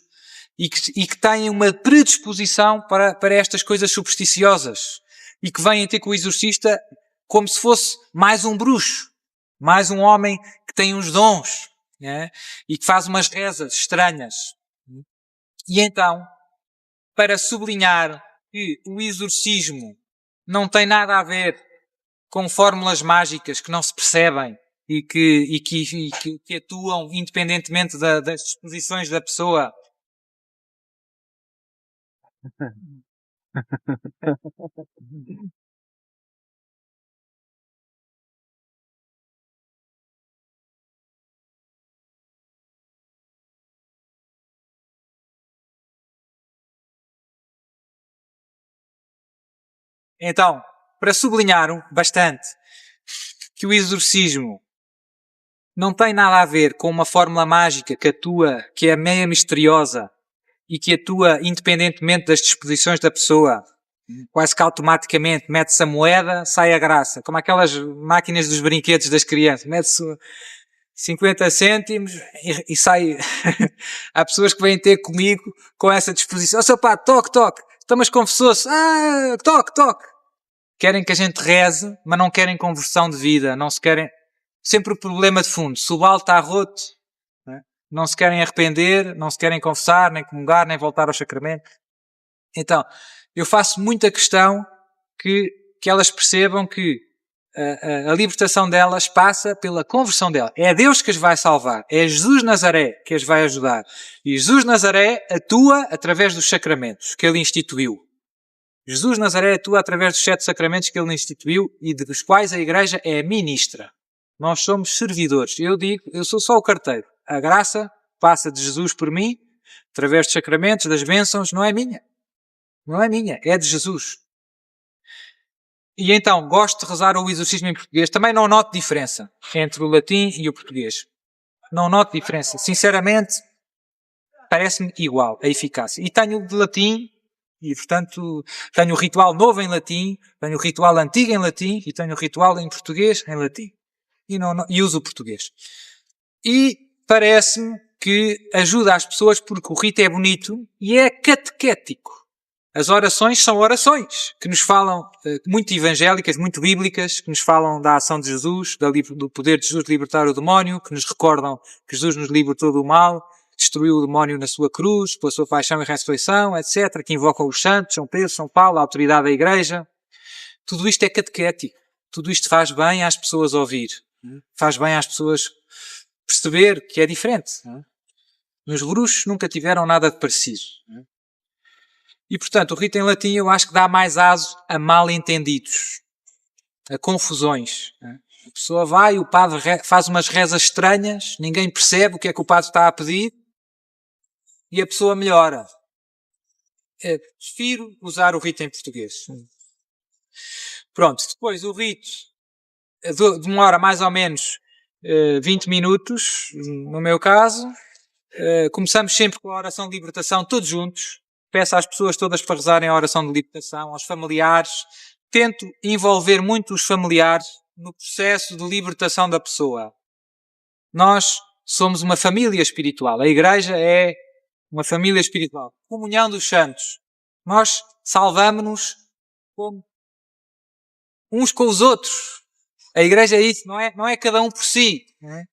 e que têm uma predisposição para estas coisas supersticiosas. E que vêm ter com o exorcista como se fosse mais um bruxo. Mais um homem que tem uns dons. Né? E que faz umas rezas estranhas. E então, para sublinhar que o exorcismo não tem nada a ver com fórmulas mágicas que não se percebem e que atuam independentemente das disposições da pessoa. Então, para sublinhar bastante que o exorcismo não tem nada a ver com uma fórmula mágica que atua, que é meia misteriosa e que atua independentemente das disposições da pessoa, quase que automaticamente mete-se a moeda, sai a graça, como aquelas máquinas dos brinquedos das crianças, mete-se 50 cêntimos e sai. Há pessoas que vêm ter comigo com essa disposição. Seu pá, toque, toque. Então, mas confessou-se. Toque, toque. Querem que a gente reze, mas não querem conversão de vida. Não se querem... Sempre o problema de fundo. Se o balde está roto, não se querem arrepender, não se querem confessar, nem comungar, nem voltar ao sacramento. Então, eu faço muita questão que elas percebam que a libertação delas passa pela conversão delas. É Deus que as vai salvar. É Jesus Nazaré que as vai ajudar. E Jesus Nazaré atua através dos sacramentos que ele instituiu. Jesus Nazaré atua através dos 7 sacramentos que ele instituiu e dos quais a Igreja é ministra. Nós somos servidores. Eu digo, eu sou só o carteiro. A graça passa de Jesus por mim, através dos sacramentos, das bênçãos, não é minha. Não é minha, é de Jesus. E então, gosto de rezar o exorcismo em português. Também não noto diferença entre o latim e o português. não noto diferença. Sinceramente, parece-me igual a eficácia. E tenho de latim, e portanto tenho o ritual novo em latim, tenho o ritual antigo em latim e tenho o ritual em português em latim. E uso o português. E parece-me que ajuda as pessoas porque o rito é bonito e é catequético. As orações são orações que nos falam, muito evangélicas, muito bíblicas, que nos falam da ação de Jesus, do poder de Jesus de libertar o demónio, que nos recordam que Jesus nos libertou do mal, destruiu o demónio na sua cruz, pela sua paixão e ressurreição, etc., que invocam os santos, São Pedro, São Paulo, a autoridade da Igreja. Tudo isto é catequético. Tudo isto faz bem às pessoas ouvir. Faz bem às pessoas perceber que é diferente. Os bruxos nunca tiveram nada de parecido. E, portanto, o rito em latim eu acho que dá mais aso a mal-entendidos, a confusões. A pessoa vai, o padre faz umas rezas estranhas, ninguém percebe o que é que o padre está a pedir e a pessoa melhora. Prefiro usar o rito em português. Pronto, depois o rito demora mais ou menos 20 minutos, no meu caso. Começamos sempre com a oração de libertação, todos juntos. Peço às pessoas todas para rezarem a oração de libertação, aos familiares. Tento envolver muito os familiares no processo de libertação da pessoa. Nós somos uma família espiritual. A Igreja é uma família espiritual. Comunhão dos santos. Nós salvamo-nos uns com os outros. A Igreja é isso, não é cada um por si. Não é?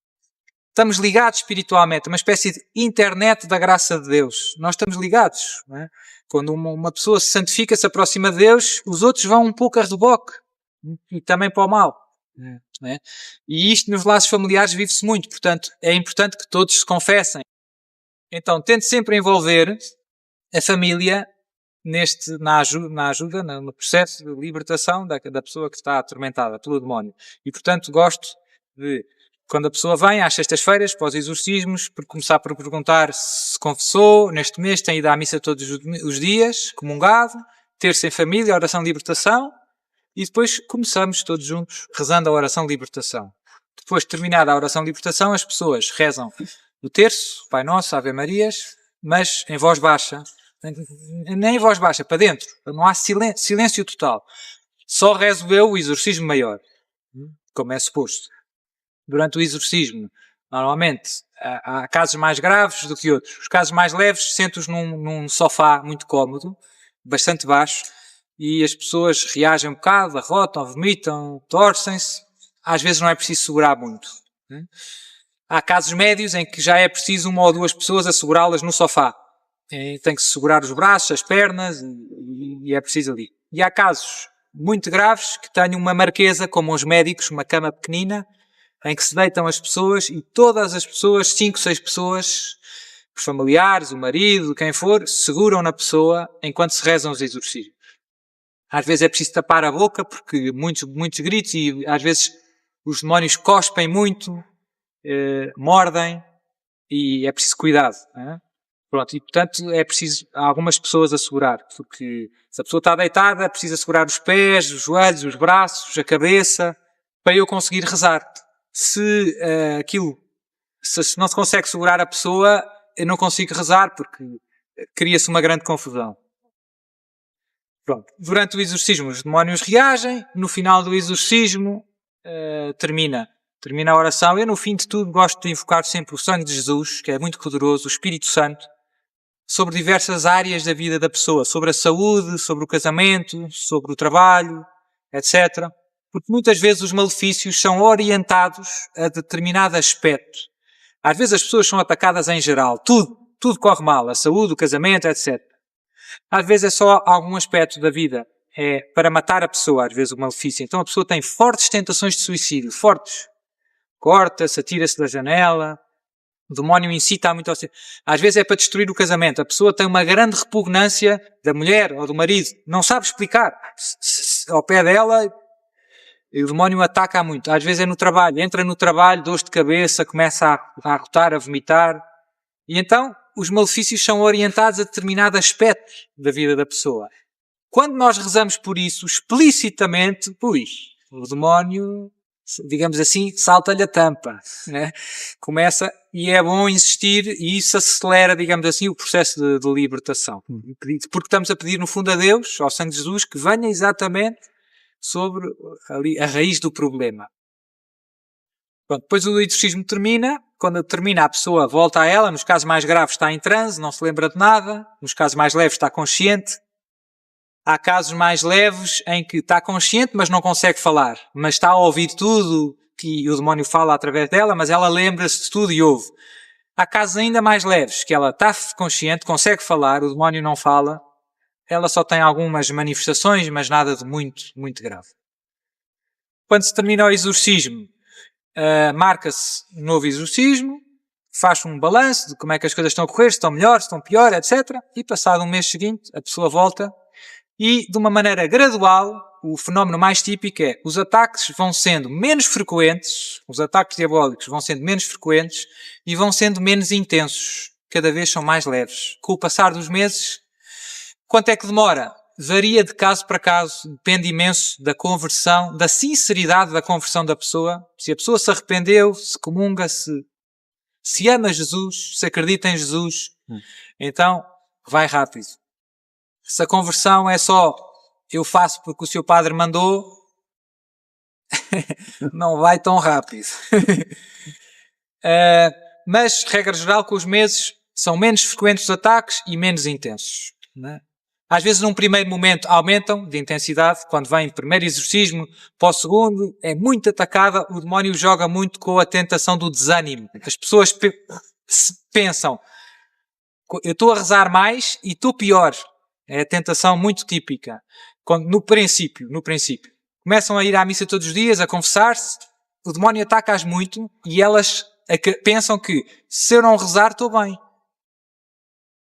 Estamos ligados espiritualmente, uma espécie de internet da graça de Deus. Nós estamos ligados. Não é? Quando uma pessoa se santifica, se aproxima de Deus, os outros vão um pouco a reboque. E também para o mal. Não é? E isto nos laços familiares vive-se muito. Portanto, é importante que todos se confessem. Então, tente sempre envolver a família na ajuda, no processo de libertação da pessoa que está atormentada pelo demónio. E, portanto, gosto de... Quando a pessoa vem às sextas-feiras, para os exorcismos, por começar por perguntar se confessou, neste mês tem ido à missa todos os dias, comungado, terça em família, oração de libertação, e depois começamos todos juntos rezando a oração de libertação. Depois de terminada a oração de libertação, as pessoas rezam o terço, Pai Nosso, Ave Marias, mas em voz baixa, nem em voz baixa, para dentro, não há silêncio total. Só rezo eu o exorcismo maior, como é suposto. Durante o exorcismo, normalmente, há casos mais graves do que outros. Os casos mais leves, sento-os num sofá muito cómodo, bastante baixo, e as pessoas reagem um bocado, arrotam, vomitam, torcem-se. Às vezes não é preciso segurar muito. Há casos médios em que já é preciso uma ou duas pessoas a segurá-las no sofá. Tem que se segurar os braços, as pernas, e é preciso ali. E há casos muito graves que têm uma marquesa, como os médicos, uma cama pequenina, em que se deitam as pessoas e todas as pessoas, 5, 6 pessoas, os familiares, o marido, quem for, seguram na pessoa enquanto se rezam os exorcismos. Às vezes é preciso tapar a boca porque muitos gritos e às vezes os demónios cospem muito, mordem e é preciso cuidado. Pronto, e portanto é preciso algumas pessoas a segurar, porque se a pessoa está deitada, é preciso segurar os pés, os joelhos, os braços, a cabeça, para eu conseguir rezar. Se não se consegue segurar a pessoa, eu não consigo rezar porque cria-se uma grande confusão. Pronto. Durante o exorcismo os demónios reagem, no final do exorcismo termina a oração. Eu no fim de tudo gosto de invocar sempre o sangue de Jesus, que é muito poderoso, o Espírito Santo, sobre diversas áreas da vida da pessoa, sobre a saúde, sobre o casamento, sobre o trabalho, etc., porque muitas vezes os malefícios são orientados a determinado aspecto. Às vezes as pessoas são atacadas em geral. Tudo corre mal. A saúde, o casamento, etc. Às vezes é só algum aspecto da vida. É para matar a pessoa, às vezes, o malefício. Então a pessoa tem fortes tentações de suicídio. Fortes. Corta-se, atira-se da janela. O demónio incita muito ao... Às vezes é para destruir o casamento. A pessoa tem uma grande repugnância da mulher ou do marido. Não sabe explicar. Ao pé dela... E o demónio ataca muito. Às vezes é no trabalho. Entra no trabalho, dores de cabeça, começa a arrotar, a vomitar. E então, os malefícios são orientados a determinado aspecto da vida da pessoa. Quando nós rezamos por isso, explicitamente, o demónio, digamos assim, salta-lhe a tampa. Né? Começa, e é bom insistir, e isso acelera, digamos assim, o processo de libertação. Porque estamos a pedir, no fundo, a Deus, ao sangue de Jesus, que venha exatamente sobre a raiz do problema. Pronto, depois o exorcismo termina. Quando termina, a pessoa volta a ela. Nos casos mais graves está em transe, não se lembra de nada. Nos casos mais leves está consciente. Há casos mais leves em que está consciente, mas não consegue falar. Mas está a ouvir tudo que o demónio fala através dela, mas ela lembra-se de tudo e ouve. Há casos ainda mais leves, que ela está consciente, consegue falar, o demónio não fala. Ela só tem algumas manifestações, mas nada de muito, muito grave. Quando se termina o exorcismo, marca-se um novo exorcismo, faz um balanço de como é que as coisas estão a correr, se estão melhor, se estão pior, etc. E passado um mês seguinte, a pessoa volta e, de uma maneira gradual, o fenómeno mais típico é os ataques vão sendo menos frequentes, os ataques diabólicos vão sendo menos frequentes e vão sendo menos intensos. Cada vez são mais leves. Com o passar dos meses, quanto é que demora? Varia de caso para caso, depende imenso da conversão, da sinceridade da conversão da pessoa. Se a pessoa se arrependeu, se comunga, se ama Jesus, se acredita em Jesus, então vai rápido. Se a conversão é só eu faço porque o seu padre mandou, não vai tão rápido. Mas, regra geral, com os meses são menos frequentes os ataques e menos intensos, não é? Às vezes, num primeiro momento, aumentam de intensidade. Quando vem o primeiro exorcismo, para o segundo, é muito atacada. O demónio joga muito com a tentação do desânimo. As pessoas pensam, eu estou a rezar mais e estou pior. É a tentação muito típica. No princípio. Começam a ir à missa todos os dias, a confessar-se. O demónio ataca-as muito e elas pensam que, se eu não rezar, estou bem.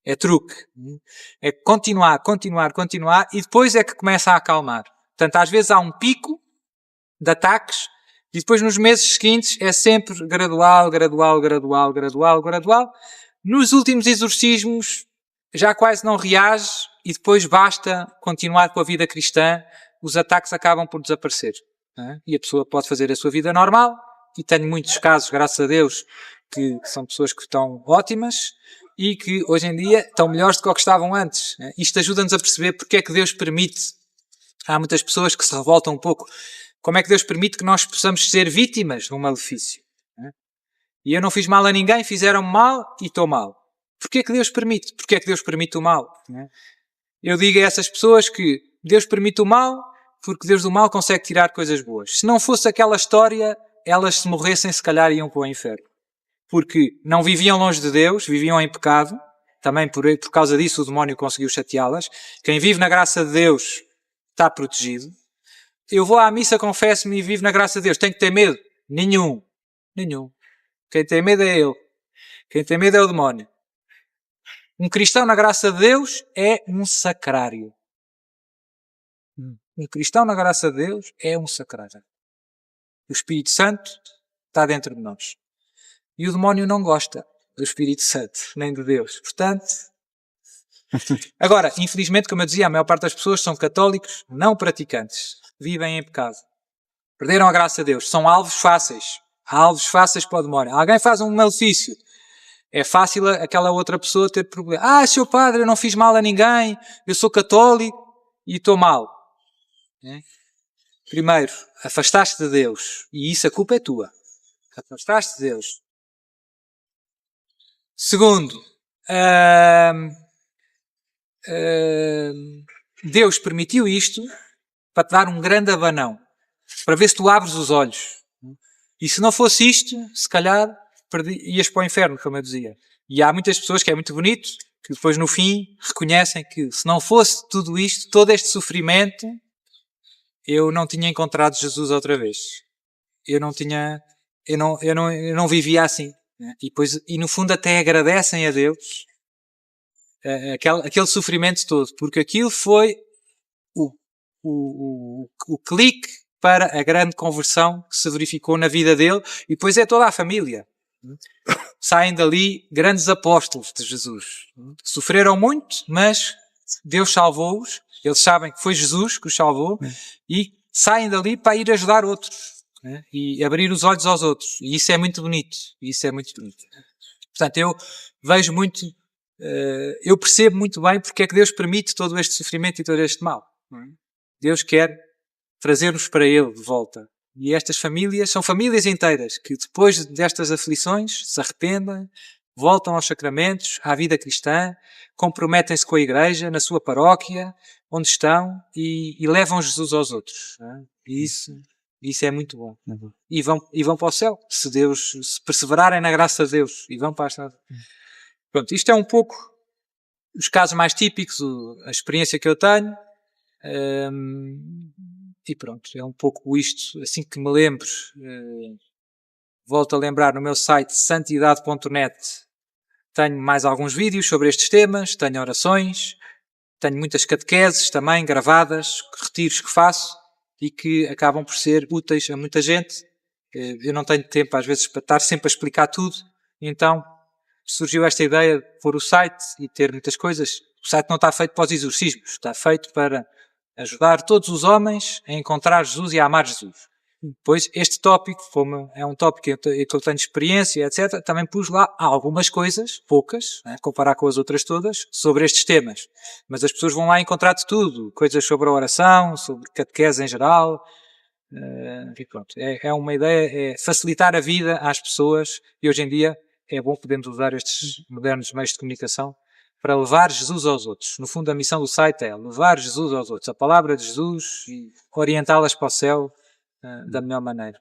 É truque. É continuar e depois é que começa a acalmar. Portanto, às vezes há um pico de ataques e depois nos meses seguintes é sempre gradual. Nos últimos exorcismos já quase não reage e depois basta continuar com a vida cristã, os ataques acabam por desaparecer. E a pessoa pode fazer a sua vida normal e tenho muitos casos, graças a Deus, que são pessoas que estão ótimas e que hoje em dia estão melhores do que o que estavam antes. Isto ajuda-nos a perceber porque é que Deus permite. Há muitas pessoas que se revoltam um pouco. Como é que Deus permite que nós possamos ser vítimas de um malefício? E eu não fiz mal a ninguém, fizeram-me mal e estou mal. Porquê é que Deus permite? Porquê é que Deus permite o mal? Eu digo a essas pessoas que Deus permite o mal porque Deus do mal consegue tirar coisas boas. Se não fosse aquela história, elas se morressem se calhar iam para o inferno. Porque não viviam longe de Deus, viviam em pecado. Também por causa disso o demónio conseguiu chateá-las. Quem vive na graça de Deus está protegido. Eu vou à missa, confesso-me e vivo na graça de Deus. Tenho que ter medo? Nenhum. Quem tem medo é ele. Quem tem medo é o demónio. Um cristão na graça de Deus é um sacrário. Um cristão na graça de Deus é um sacrário. O Espírito Santo está dentro de nós. E o demónio não gosta do Espírito Santo, nem de Deus. Portanto, agora, infelizmente, como eu dizia, a maior parte das pessoas são católicos não praticantes. Vivem em pecado. Perderam a graça de Deus. São alvos fáceis. Alvos fáceis para o demónio. Alguém faz um malefício. É fácil aquela outra pessoa ter problema. Seu padre, eu não fiz mal a ninguém. Eu sou católico e estou mal. Primeiro, afastaste de Deus. E isso a culpa é tua. Afastaste de Deus. Segundo, Deus permitiu isto para te dar um grande abanão. Para ver se tu abres os olhos. E se não fosse isto, se calhar ias para o inferno, como eu dizia. E há muitas pessoas que é muito bonito, que depois no fim reconhecem que se não fosse tudo isto, todo este sofrimento, eu não tinha encontrado Jesus outra vez. Eu não vivia assim. E no fundo até agradecem a Deus aquele sofrimento todo, porque aquilo foi o clique para a grande conversão que se verificou na vida dele, e depois é toda a família. Saem dali grandes apóstolos de Jesus. Sofreram muito, mas Deus salvou-os. Eles sabem que foi Jesus que os salvou e saem dali para ir ajudar outros, e abrir os olhos aos outros. E isso é muito bonito. Portanto, eu vejo muito, eu percebo muito bem porque é que Deus permite todo este sofrimento e todo este mal. Não é? Deus quer trazer-nos para Ele de volta. E estas famílias são famílias inteiras que depois destas aflições se arrependem, voltam aos sacramentos, à vida cristã, comprometem-se com a Igreja, na sua paróquia, onde estão, e levam Jesus aos outros. Não é? E isso é muito bom. E vão para o céu, se perseverarem na graça de Deus, e vão para a estrada. Pronto, isto é um pouco os casos mais típicos, a experiência que eu tenho. E pronto, é um pouco isto, assim que me lembro. Volto a lembrar, no meu site santidade.net tenho mais alguns vídeos sobre estes temas, tenho orações, tenho muitas catequeses também gravadas, retiros que faço e que acabam por ser úteis a muita gente. Eu não tenho tempo às vezes para estar sempre a explicar tudo, então surgiu esta ideia de pôr o site e ter muitas coisas. O site não está feito para os exorcismos, está feito para ajudar todos os homens a encontrar Jesus e a amar Jesus. Pois este tópico, como é um tópico em que eu tenho experiência, etc., também pus lá algumas coisas, poucas, né, comparar com as outras todas, sobre estes temas. Mas as pessoas vão lá encontrar de tudo, coisas sobre a oração, sobre catequese em geral. E pronto, é uma ideia, é facilitar a vida às pessoas, e hoje em dia é bom podermos usar estes modernos meios de comunicação para levar Jesus aos outros. No fundo, a missão do site é levar Jesus aos outros, a palavra de Jesus, e orientá-las para o céu da melhor maneira.